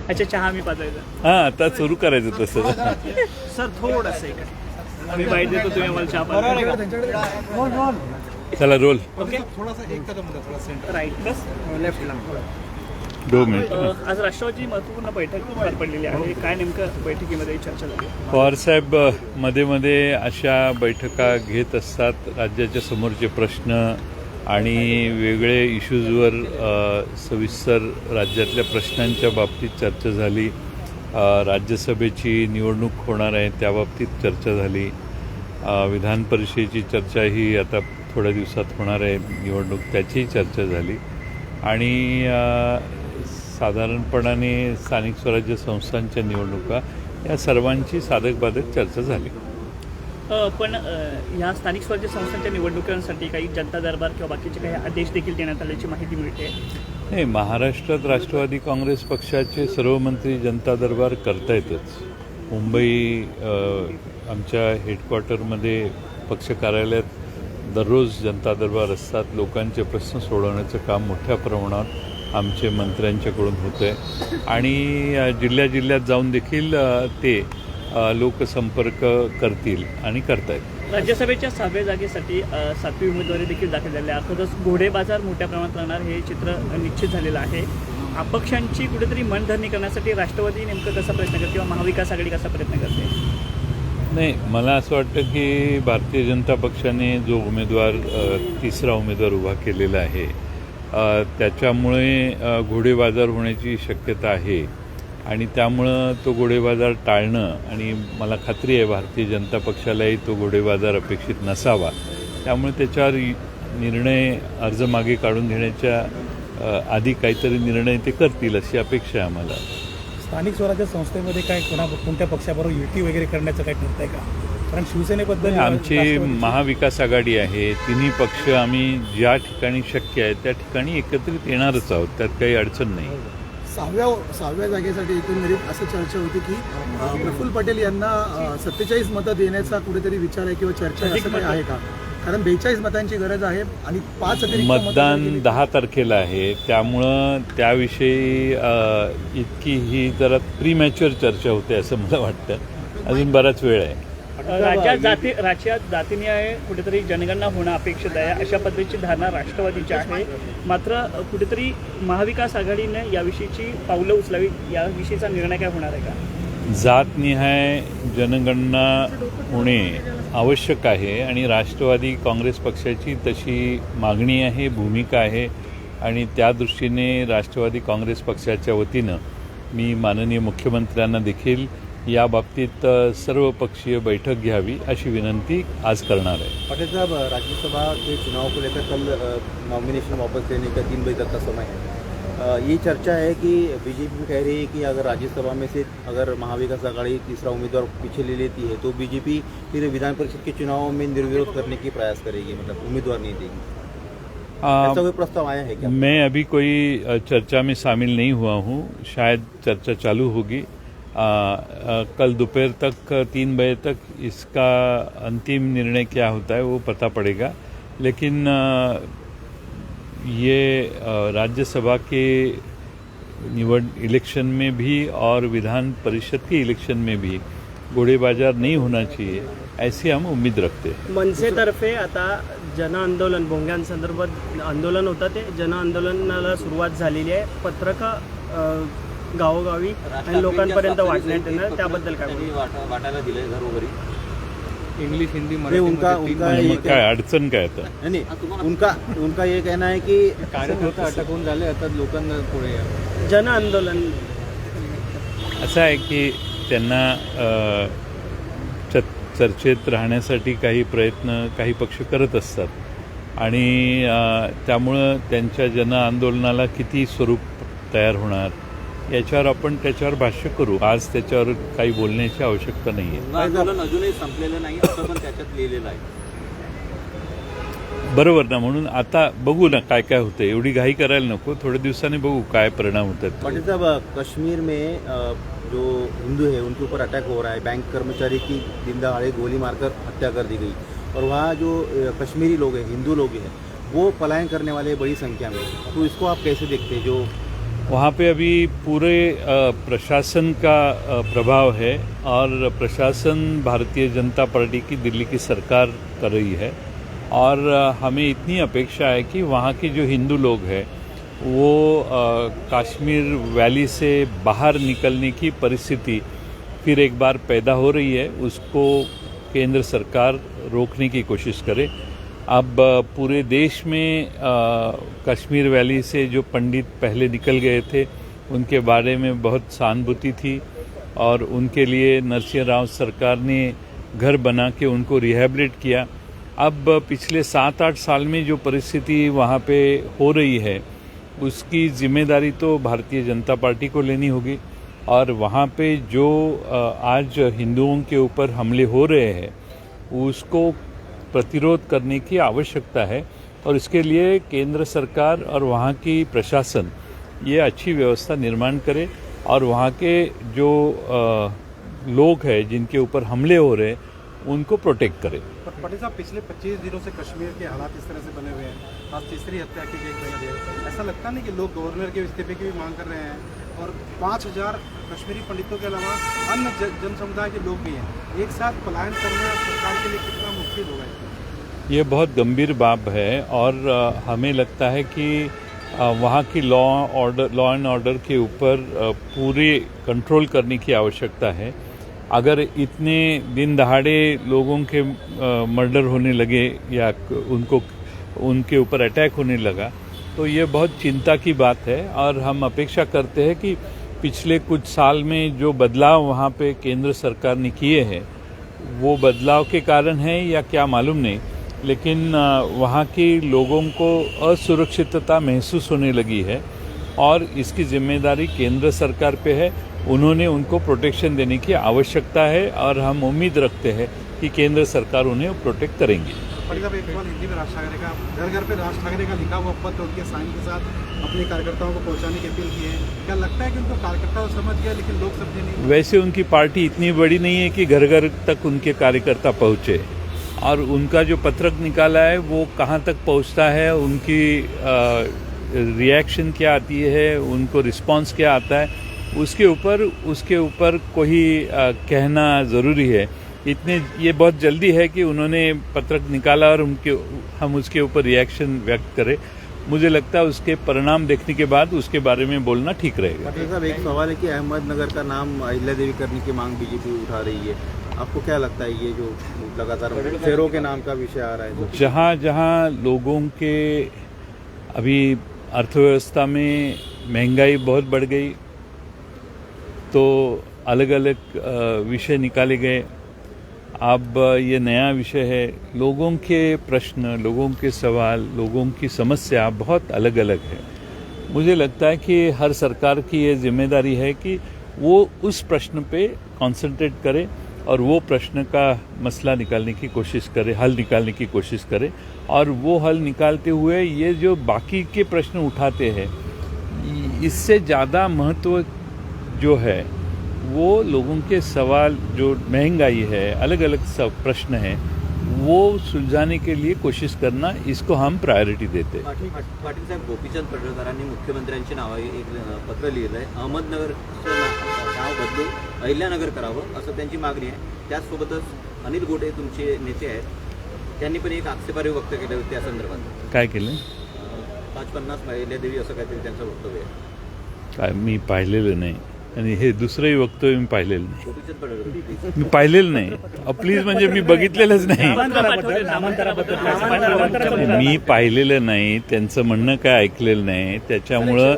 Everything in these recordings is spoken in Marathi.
अच्छा, चहा मी पाजायचा. हां, आता सुरू करायचं तसं. सर थोडंसं एक आम्ही बाईट देतो, तुम्ही आम्हाला चहा पाजा. चला रोल. ओके, थोडासा एक कदम होता, थोडा सेंटर राईट प्लस लेफ्टला. 2 मिनिट. आज राष्ट्रवादी महत्त्वपूर्ण बैठक पार पडलेली आहे. काय नेमकं बैठकीमध्ये चर्चा झाली? पवारसाहेब मध्ये मध्ये अशा बैठका घेत असतात. राज्याच्या समोरचे प्रश्न आणि वेगळे इश्यूजवर सविस्तर राज्यातल्या प्रश्नांच्या बाबतीत चर्चा झाली. राज्यसभेची निवडणूक होणार आहे त्याबाबतीत चर्चा झाली. विधान परिषदेची चर्चाही आता थोड्या दिवसात होणार आहे निवडणूक, त्याचीही चर्चा झाली. आणि साधारणपणाने स्थानिक स्वराज्य संस्थांच्या निवडणुका या सर्वांची साधक बाधक चर्चा झाली. पण ह्या स्थानिक स्वराज्य संस्थांच्या निवडणुकांसाठी काही जनता दरबार किंवा बाकीचे काही आदेश देखील देण्यात आल्याची माहिती मिळते. नाही, महाराष्ट्रात राष्ट्रवादी काँग्रेस पक्षाचे सर्व मंत्री जनता दरबार करतायतच. मुंबई आमच्या हेडक्वार्टरमध्ये पक्ष कार्यालयात दररोज जनता दरबार असतात. लोकांचे प्रश्न सोडवण्याचं काम मोठ्या प्रमाणात आमचे मंत्र्यांच्याकडून होतं आहे. आणि जिल्ह्यात जाऊन देखील ते लोकसंपर्क करतील आणि करतायत. राज्यसभेच्या 6व्या जागेसाठी 7वी उमेदवारी देखील दाखल झाली आहे. अर्थातच घोडे बाजार मोठ्या प्रमाणात राहणार हे चित्र निश्चित झालेलं आहे. अपक्षांची कुठेतरी मनधरणी करण्यासाठी राष्ट्रवादी नेमकं कसा प्रयत्न करते किंवा महाविकास आघाडी कसा प्रयत्न करते? नाही, मला असं वाटतं की भारतीय जनता पक्षाने जो उमेदवार तिसरा उमेदवार उभा केलेला आहे त्याच्यामुळे घोडेबाजार होण्याची शक्यता आहे. आणि त्यामुळं तो घोडेबाजार टाळणं, आणि मला खात्री आहे भारतीय जनता पक्षालाही तो घोडेबाजार अपेक्षित नसावा, त्यामुळे त्याच्यावर निर्णय अर्ज मागे काढून घेण्याच्या आधी काहीतरी निर्णय ते करतील अशी अपेक्षा आहे आम्हाला. स्थानिक स्वराज्य संस्थेमध्ये काय कोणत्या पक्षाबरोबर युती वगैरे करण्याचं काय ठरतंय का? कारण शिवसेनेबद्दल आमची महाविकास आघाडी आहे. तिन्ही पक्ष आम्ही ज्या ठिकाणी शक्य आहे त्या ठिकाणी एकत्रित येणारच आहोत, त्यात काही अडचण नाही. 6व्या जागेसाठी एकंदरीत असं चर्चा होती की प्रफुल्ल पटेल यांना 47 मतं देण्याचा कुठेतरी विचार आहे किंवा चर्चा असं काही आहे का? कारण 42 मतांची गरज आहे आणि 5 मतदान 10 तारखेला आहे, त्यामुळं त्याविषयी इतकी ही जरा प्रीमॅच्युअर चर्चा होते असं मला वाटतं. अजून बराच वेळ आहे. राज्यात जातीनिहाय कुठेतरी जनगणना होणं अपेक्षित आहे अशा पद्धतीची धारणा राष्ट्रवादीची आहे. मात्र कुठेतरी महाविकास आघाडीने याविषयीची पावलं उचलावी, याविषयीचा निर्णय काय होणार आहे का? जातनिहाय जनगणना होणे आवश्यक आहे आणि राष्ट्रवादी काँग्रेस पक्षाची तशी मागणी आहे, भूमिका आहे. आणि त्या दृष्टीने राष्ट्रवादी काँग्रेस पक्षाच्या वतीनं मी माननीय मुख्यमंत्र्यांना देखील या बाबतीत सर्वपक्षीय बैठक घ्यावी अशी विनंती आज करणार है। पटेल साहब, राज्यसभा के चुनाव को लेकर कल नॉमिनेशन वापस लेने का 3 बजे तक का समय है। ये चर्चा है कि बीजेपी कह रही है कि अगर राज्यसभा में से अगर महाविकास आघाड़ी तीसरा उम्मीदवार पीछे ले लेती है तो बीजेपी फिर विधान परिषद के चुनाव में निर्विरोध करने की प्रयास करेगी, मतलब उम्मीदवार नहीं देगी। ऐसा कोई प्रस्ताव आया है क्या? मैं अभी कोई चर्चा में शामिल नहीं हुआ हूँ, शायद चर्चा चालू होगी। कल दोपहर तक 3 बजे तक इसका अंतिम निर्णय क्या होता है वो पता पड़ेगा। लेकिन ये राज्यसभा के इलेक्शन में भी और विधान परिषद के इलेक्शन में भी घोड़ेबाजार नहीं होना चाहिए, ऐसी हम उम्मीद रखते हैं। मनसेतर्फे आता जन आंदोलन, भोंग्यांसंदर्भात आंदोलन होतं, ते जन आंदोलनाला सुरुवात झालेली आहे। पत्रकं गावोगावी आणि लोकांपर्यंत वाटण्यात येणार, त्याबद्दल काय वाटायला दिलंय घरोघरी? इंग्लिश हिंदी उनका ये काय अडचण काय आता? नहीं, उनका ये कहना है कि कार्यकर्ता अटक होऊन झाले, आता लोकांना पुढे जन आंदोलन असं आहे की त्यांना चर्चेत राहण्यासाठी काही प्रयत्न काही पक्ष करत असतात आणि त्यामुळं त्यांच्या जन आंदोलनाला किती स्वरूप तयार होणार याच्यावर आपण त्याच्यावर भाष्य करू। आज त्याच्यावर काही बोलण्याची आवश्यकता नाही आहे। आंदोलन अजूनही संपलेलं नाही असं पण त्याच्यात लिहिलेलं आहे, बरोबर ना? म्हणून आता बघू ना काय काय होतं, एवढी घाई करायला नको, थोड्या दिवसांनी बघू काय परिणाम होतात। पटेल साहब, कश्मीर में जो हिंदू है उनके ऊपर अटैक हो रहा है, बैंक कर्मचारी की दिन दहाड़े गोली मारकर हत्या कर दी गई और वहाँ जो कश्मीरी लोग हैं, हिंदू लोग हैं, वो पलायन करने वाले बड़ी संख्या में, तो इसको आप कैसे देखते हैं? जो वहाँ पे अभी पूरे प्रशासन का प्रभाव है और प्रशासन भारतीय जनता पार्टी की दिल्ली की सरकार कर रही है और हमें इतनी अपेक्षा है कि वहाँ के जो हिंदू लोग हैं वो कश्मीर वैली से बाहर निकलने की परिस्थिति फिर एक बार पैदा हो रही है, उसको केंद्र सरकार रोकने की कोशिश करे। अब पूरे देश में कश्मीर वैली से जो पंडित पहले निकल गए थे उनके बारे में बहुत सहानुभूति थी और उनके लिए नरसिंह राव सरकार ने घर बना के उनको रिहैबिलिट किया। अब पिछले 7-8 साल में जो परिस्थिति वहाँ पे हो रही है उसकी जिम्मेदारी तो भारतीय जनता पार्टी को लेनी होगी और वहाँ पे जो आज हिंदुओं के ऊपर हमले हो रहे हैं उसको प्रतिरोध करने की आवश्यकता है और इसके लिए केंद्र सरकार और वहाँ की प्रशासन ये अच्छी व्यवस्था निर्माण करे और वहाँ के जो लोग हैं जिनके ऊपर हमले हो रहे हैं उनको प्रोटेक्ट करे। पटेल साहब, पिछले 25 दिनों से कश्मीर के हालात इस तरह से बने हुए हैं, आज तीसरी हत्या की गई है। ऐसा लगता नहीं कि लोग गवर्नर के इस्तीफे की भी मांग कर रहे हैं और 5000 कश्मीरी पंडितों के अलावा अन्य जन समुदाय के लोग भी हैं, एक साथ पलायन करना सरकार के लिए कितना मुश्किल होगा? ये बहुत गंभीर बात है और हमें लगता है कि वहाँ की लॉ एंड ऑर्डर के ऊपर पूरी कंट्रोल करने की आवश्यकता है। अगर इतने दिन दहाड़े लोगों के मर्डर होने लगे या उनके ऊपर अटैक होने लगा तो ये बहुत चिंता की बात है और हम अपेक्षा करते हैं कि पिछले कुछ साल में जो बदलाव वहाँ पे केंद्र सरकार ने किए हैं वो बदलाव के कारण है या क्या मालूम नहीं, लेकिन वहाँ के लोगों को असुरक्षितता महसूस होने लगी है और इसकी जिम्मेदारी केंद्र सरकार पे है। उन्होंने उनको प्रोटेक्शन देने की आवश्यकता है और हम उम्मीद रखते हैं कि केंद्र सरकार उन्हें प्रोटेक्ट करेंगी। पटेल साहब, एक सवाल हिंदी में राज ठाकरे का, घर घर पे राज ठाकरे का लिखा हुआ पत्र उनके साइन के साथ अपने कार्यकर्ताओं को पहुंचाने की अपील की है, क्या लगता है कि उनको कार्यकर्ता समझ गया लेकिन लोग समझे नहीं? वैसे उनकी पार्टी इतनी बड़ी नहीं है कि घर घर तक उनके कार्यकर्ता पहुँचे और उनका जो पत्रक निकाला है वो कहाँ तक पहुँचता है, उनकी रिएक्शन क्या आती है, उनको रिस्पॉन्स क्या आता है, उसके ऊपर कोई कहना ज़रूरी है। ये बहुत जल्दी है कि उन्होंने पत्रक निकाला और हम उसके ऊपर रिएक्शन व्यक्त करें। मुझे लगता है उसके परिणाम देखने के बाद उसके बारे में बोलना ठीक रहेगा। पटेल साहब, एक सवाल है कि अहमदनगर का नाम अहिल्या देवी करने की मांग बीजेपी उठा रही है, आपको क्या लगता है ये जो लगातार शेरों के नाम का विषय आ रहा है? जहाँ जहाँ लोगों के अभी अर्थव्यवस्था में महंगाई बहुत बढ़ गई तो अलग अलग विषय निकाले गए। अब ये नया विषय है, लोगों के प्रश्न, लोगों के सवाल, लोगों की समस्या बहुत अलग अलग है। मुझे लगता है कि हर सरकार की ये जिम्मेदारी है कि वो उस प्रश्न पे कंसंट्रेट करे और वो प्रश्न का मसला निकालने की कोशिश करे, हल निकालने की कोशिश करे और वो हल निकालते हुए ये जो बाकी के प्रश्न उठाते हैं इससे ज़्यादा महत्व जो है वो लोगों के सवाल, जो महंगाई है, अलग अलग सब प्रश्न हैं, वो सुलझाने के लिए कोशिश करना, इसको हम प्रायोरिटी देते हैं। पाटील साहेब, गोपीचंद पडळकरांनी मुख्यमंत्र्यांची नावे एक पत्र लिहिलं आहे, अहमदनगरचं नाव बदलून अहिल्यानगर करावं असं त्यांची मागणी आहे। त्याचसोबतच अनिल गोटे तुमचे नेते आहेत, त्यांनी पण एक आक्षेपार्ह वक्त केले होते त्या संदर्भात। काय केलं? 550 अहिल्या देवी असं काहीतरी त्यांचं वक्तव्य आहे। काय मी पाहिलेलं नाही आणि हे दुसरंही वक्तव्य मी पाहिलेलं नाही, गोपीचंद पडळकर मी पाहिलेलं नाही। प्लीज म्हणजे मी बघितलेलंच नाही, मी पाहिलेलं नाही, त्यांचं म्हणणं काय ऐकलेलं नाही, त्याच्यामुळं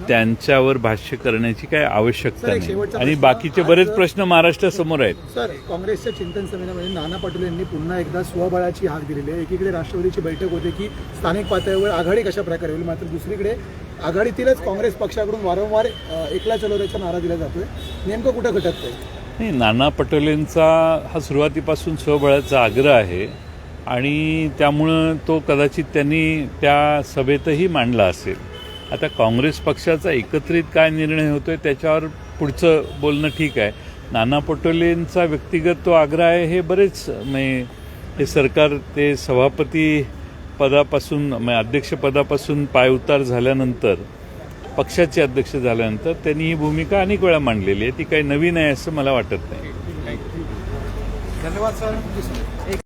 त्यांच्यावर भाष्य करण्याची काय आवश्यकता नाही आणि बाकीचे बरेच प्रश्न महाराष्ट्रासमोर आहेत। सर, काँग्रेसच्या चिंतन समितीमध्ये नाना पटोले यांनी पुन्हा एकदा स्वबळाची हाक दिलेली आहे। एकीकडे राष्ट्रवादीची बैठक होते की स्थानिक पातळीवर आघाडी कशा प्रकारे होईल, मात्र दुसरीकडे आघाडीतीलच काँग्रेस पक्षाकडून वारंवार एकला चलो रेचा नारा दिला जातोय, नेमकं कुठं खटकतंय? नाही, नाना पटोलेंचा हा सुरुवातीपासून स्वबळाचा आग्रह आहे आणि त्यामुळं तो कदाचित त्यांनी त्या सभेतही मांडला असेल। आता काँग्रेस पक्षाचा एकत्रित काय निर्णय होतोय त्याच्यावर पुढचं बोलणं ठीक आहे। नाना पटोलेंचा व्यक्तिगत तो आग्रह आहे, हे बरेच हे सरकार ते सभापती पदापासून, अध्यक्षपदापासून पायउतार झाल्यानंतर पक्षाचे अध्यक्ष झाल्यानंतर त्यांनी ही भूमिका अनेक वेळा मांडलेली आहे. ती काही नवीन आहे असं मला वाटत नाही. धन्यवाद सर.